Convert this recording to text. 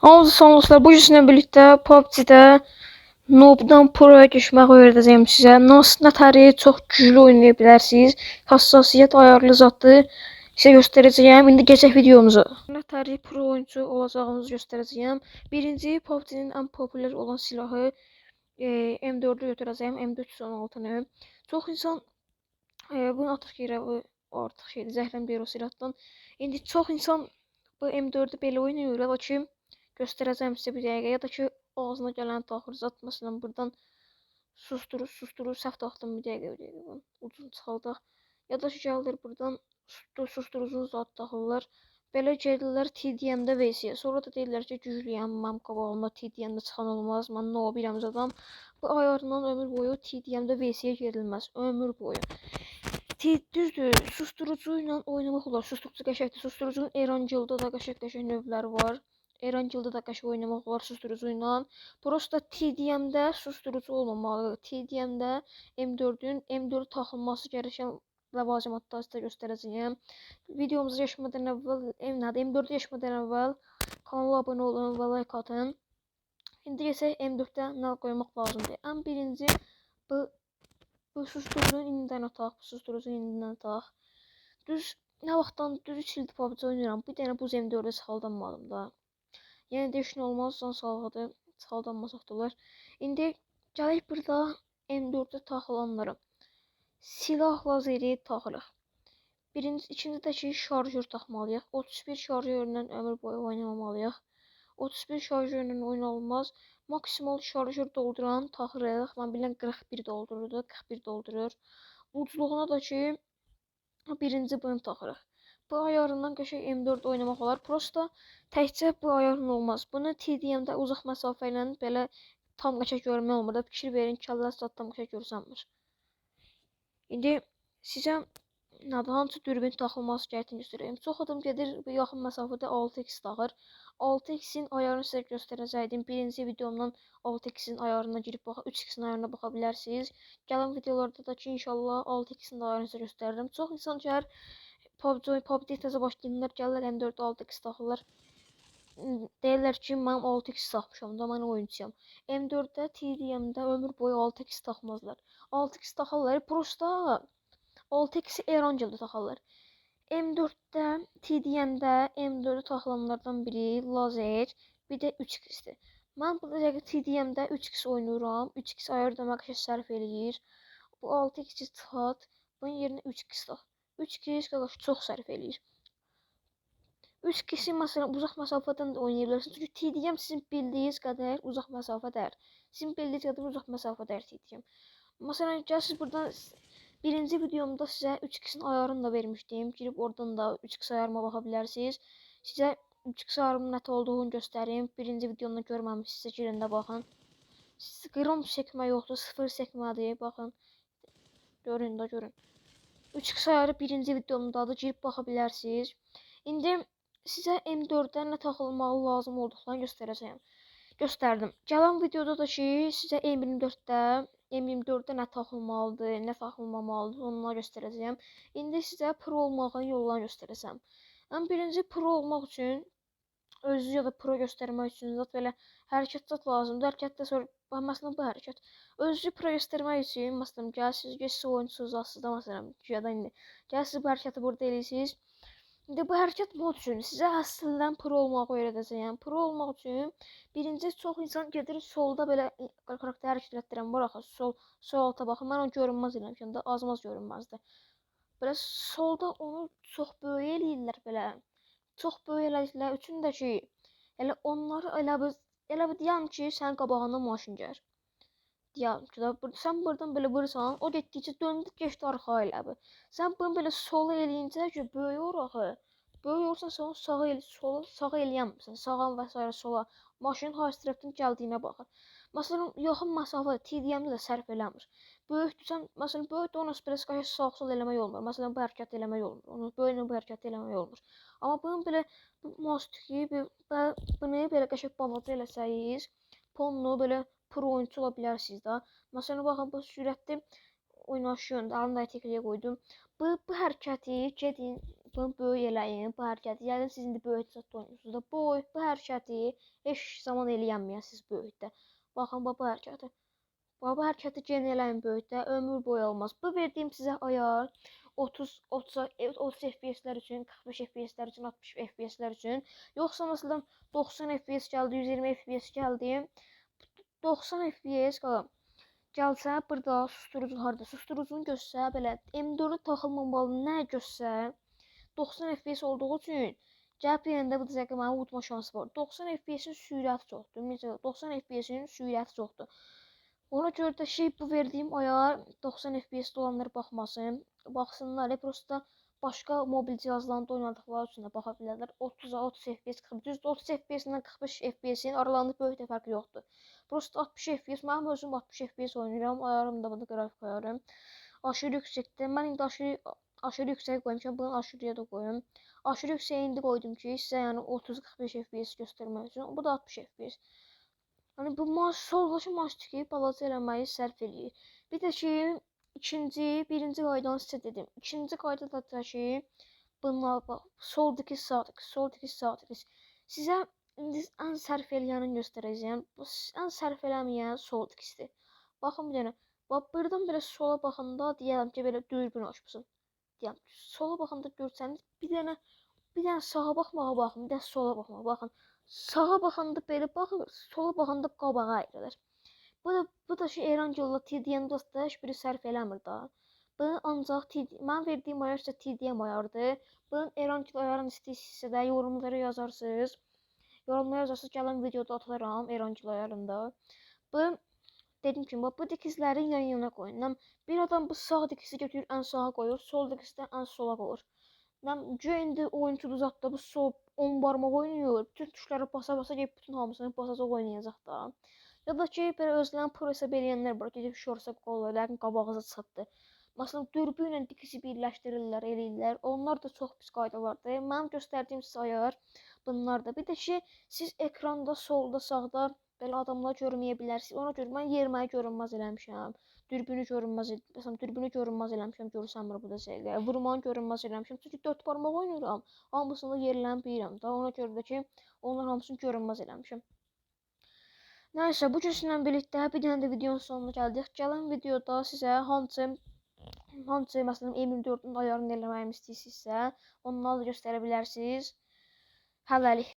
Hamınıza salam dostlar. Bu gün sizinlə birlikdə PUBG-də Noob'dan Pro'ya keçmək öyrədəcəyim sizə. Nətəri çox güclü oynaya bilərsiniz. Hassasiyyət ayarlı zatı sizə göstərəcəyim. İndi keçək videomuza. Nətəri Pro oyuncu olacağımızı göstərəcəyim. Birinci PUBG-nin ən populyar olan silahı M4-ü götürəcəyim. M416-nı. Çox insan bunu artıq yerə artıq şeydir. Zəhləm deyir o silahdan. İndi çox insan bu M4-ü belə oynayır. Lakin göstereceğim size bir dəqiqə. Ya da ki ağzına gələn taxır zat. Məsələn buradan susturur. Səhv taxdım bir dəqiqə. Bunu ucunu çıxaldaq. Ya da ki gəlir buradan susturucunu zat taxırlar. Belə gəlirlər TDM-də VC. Sonra da deyirlər ki güclüyəm. Mənim qabağımda TDM-də çıxan olmaz. Mən no birəm adam. Bu ayarından ömür boyu TDM-də VC-yə girilməz. Ömür boyu. Düzdür. Susturucu ilə oynamaq olar. Susturucu qəşəngdir. Susturucunun Erancıl'da da qəşəng növləri var. Erancıl'da da qəşəng oynamaq olar susturucu ilə. Prosta TDM-də susturucu olmamalı. TDM-də M4 taxılması gərəkən ləvazimatları sizə göstərəcəyəm. Videomuza geçmədən əvvəl M4-ə geçmədən əvvəl kanala abunə olun və like atın. İndi isə M4-də nə qoymaq lazımdır? Ən birinci bu susturucunu indidən ataq. Susturucunu indidən ataq. Düz nə vaxtdan düz 3 ildir PUBG oynayıram. Bir dənə bu M4-ə çıxaldanmadım da. Yəni deşin olmaz, son salğıdır. Çıxaldanmasaq da olar. İndi gələk burada M4-də taxılanlara. Silah lazeri taxırıq. İkincisi şarjör taxmalıyıq. 31 şarjörlə ömür boyu oynamamalıyıq. 31 şarjörlə oynanılmaz. Maksimal şarjör dolduran taxırıq. Mən bilən 41 doldururdu. 41 doldurur. Ucluğuna da ki birinci bunu taxırıq. Bu ayarından qəşəng M4 oynamaq olar. Prosta təkcə bu ayarın olmaz. Bunu TDM-də uzaq məsafə ilə belə tam qəşəng görmək olmur da. Fikir verin, kəllə tam qəşəng görsənmir. İndi sizə hansı dürbün taxılması gərəkini göstərəyim. Çox adam gedir bu yaxın məsafədə 6x taxır. 6x-in ayarını sizə göstərəcəydim. Birinci videomdan 6x-in ayarına girib 3x-in ayarına baxa bilərsiniz. Gələn videolarda da ki inşallah 6x-in ayarını sizə göstərirəm. Çox insan gəlir PUBG təzə başlayanlar gəlirlər M4 6x taxırlar. Deyirlər ki mən 6x taxmışam da mən oyuncuyam. M4-də TDM-də ömür boyu 6x taxmazlar. 6x taxarlar prosta 6x-i Erancıl'da taxarlar. M4-də TDM-də M4-ü taxılanlardan biri lazer, bir də 3x-dir. Mən bu dəqiqə TDM-də 3x oynayıram. 3x ayar demək ki sərf eləyir. Bu 6x-i çıxart, bunun yerinə 3x tax. 3x qardaş çox sərf eləyir. 3x məsələn uzaq məsafədən də oynaya bilərsiniz. Çünki TDM sizin bildiyiniz qədər uzaq məsafə deyil. Sizin bildiyiniz qədər uzaq məsafə deyil TDM. Məsələn gəlsiniz buradan birinci videomda sizə 3x-in ayarını da vermişdim. Girib oradan da 3x ayarıma baxa bilərsiniz. Sizə 3x ayarımın nə olduğunu göstərim. Birinci videomda görməmişsinizsə girin də baxın. Gram çəkmə yoxdur, 0 çəkmədir. Baxın. Görün də görün. 3x ayarı birinci videomdadır. Girib baxa bilərsiniz. İndi sizə M4-də nə taxılmalı lazım olduqlarını göstərəcəyim. Göstərdim. Gələn videoda da ki sizə M24-də nə taxılmalıdır, nə taxılmamalıdır onları göstərəcəyim. İndi sizə pro olmağın yollarını göstərəcəm. Ən birinci pro olmaq üçün özünüzü ya da pro göstərmək üçün zət belə hərəkət lazımdır. Hərəkətdə sonra məsələn bu hərəkət. Özünüzü pro göstərmək üçün məsələn gəlsiniz oyunçusuz aslında məsələn ya da indi gəlsiniz bu hərəkəti burada eləyirsiniz. İndi bu hərəkət mod üçün sizə əslində pro olmağı öyrədəcəyəm. Pro olmaq üçün birinci çox insan gedir solda belə karakter hərəkət etdirən var axı sol alta baxın. Mən onu görünməz eləmişəm də az-maz görünməzdir. Belə solda onu çox böyük eləyirlər belə. Çox böyük elədikləri üçün də ki, elə onları elə bir deyəm ki, sənin qabağında maşın gəlir. Deyəm ki, sən buradan belə vurursan, o getdikcə döndü, keçdi arxa elə bir. Sən bunu belə sola eləyincə ki, böyük olur axı. Böyük olursa sən sağa eləyəmsən, sağa və s. sola. Maşının hansı tərəfdən gəldiyinə baxır. Məsələn, yaxın məsafə TDM-də də sərf eləmir. Böyükdürsən, məsələn, böyük də ona belə sağ-sol eləmək olmur. Məsələn, bu hərəkət eləmək olmur. Onu böyüklə bu hərəkət eləmək olmur. Amma bunun belə bu mastiki bunu belə qəşəng balaca eləsəyiz, ponunu belə pro oyunçu ola bilərsiniz də. Məsələn, baxın bu sürətli oynaşın, arını da tekliyə qoydum. Bu hərəkəti gedin Bunu böyük eləyin, bu hərəkəti. Yəni siz indi böyük zat oynayırsınız da, bu hərəkəti heç zaman eləyənməyəsiniz böyükdə. Baxın bu hərəkəti. Bu hərəkəti gen eləyin böyükdə, ömür boyu olmaz. Bu verdiyim sizə ayar 30 FPS-lər üçün, 45 FPS-lər üçün, 60 FPS-lər üçün. Yoxsa məsələn 90 FPS gəldi, 120 FPS gəldi. 90 FPS qalam. Gəlsə burada susturucu harda? Susturucunu göstərsə belə M4-ü taxılmamalı nə göstərsə 90 FPS olduğu üçün gəlib yerində bu dəqiqə mənim udma şansı var. 90 FPS-in sürəti çoxdur. Məsələn 90 FPS-in sürəti çoxdur. Ona görə də bu verdiyim ayar 90 FPS-də olanlara baxmasın. Baxsınlar, prosta başqa mobil cihazlarında oynadıqları üçün də baxa bilərlər. 30 FPS, 30 FPS-dən 45 FPS-in aralarında böyük də fərqi yoxdur. Prosta 60 FPS, mənim özüm 60 FPS oynayıram, ayarım da burada qrafik ayarım. Aşırı yüksəkdir. Mən indi aşırı yüksək qoymuşam, bunu aşırıya da qoyum. Aşırı yüksəyə indi qoydum ki, sizə yəni 30-45 FPS göstərmək üçün. Bu da 60 FPS. Yəni bu soldaşı maçdakı balaca eləməyi sərf eləyir. Bir də ki, birinci qaydanı sizə dedim. İkinci qayda da ki, bunlar bax, soldakı sağdakı. Sizə indi ən sərf eləyəni göstərəcəyəm. Bu ən sərf eləməyən soldakıdır. Baxın bir dənə. Bax, buradan belə sola baxanda deyərəm ki, belə dürbün açmışsın. Deyəm, sola baxanda görsəniz bir dənə sağa baxmağa baxın, bir dənə sola baxmağa baxın. Sağa baxanda belə baxın, sola baxanda qabağa ayrılır. Bu da Erangel'la TDM dostlar heç biri sərf eləmir da. Bunu ancaq mən verdiyim ayar isə TDM ayardır. Bunun Erangel ayarını istəyirsinizsə də yorumlara yazarsınız. Yorumlara yazarsınız, gələn videoda ataram Erangel ayarında. Bu dedim ki, bu dikizləri yan-yana qoyun. Bir adam bu sağ dikizi götürür, ən sağa qoyur, sol dikizi də ən sola qoyur. Indi oyunçu zatda bu sol 10 barmaq oynayır. Bütün tuşlara basa-basa gəlib bütün hamısını basacaq oynayacaq da. Ya da ki, belə özlərini pro hesab eləyənlər var. Gedib şorsa qoyurlar, lakin qabağıza çıxdı. Məsələn, dürbü ilə dikizi birləşdirirlər, eləyirlər. Onlar da çox pis qaydalardır. Mənim göstərdiyim sizə ayar bunlar da. Bir də ki, siz ekranda solda, sağda belə adamlar görməyə bilərsiniz. Ona görə mən yeriməyi görünməz eləmişəm. Dürbünü görünməz eləmişəm, görsənmir bu da şeydə. Vurmanı görünməz eləmişəm. Çünki 4 barmaq oynayıram. Hamısını yerlərini bilirəm da. Ona görə də ki, onlar hamısını görünməz eləmişəm. Nəysə, bu günlə birlikdə bir dənə də videonun sonuna gəldik. Gələn videoda sizə hansı məsələn M24-ün ayarını eləməyimi istəyirsinizsə, onları da göstərə bilərsiniz. Hələlik.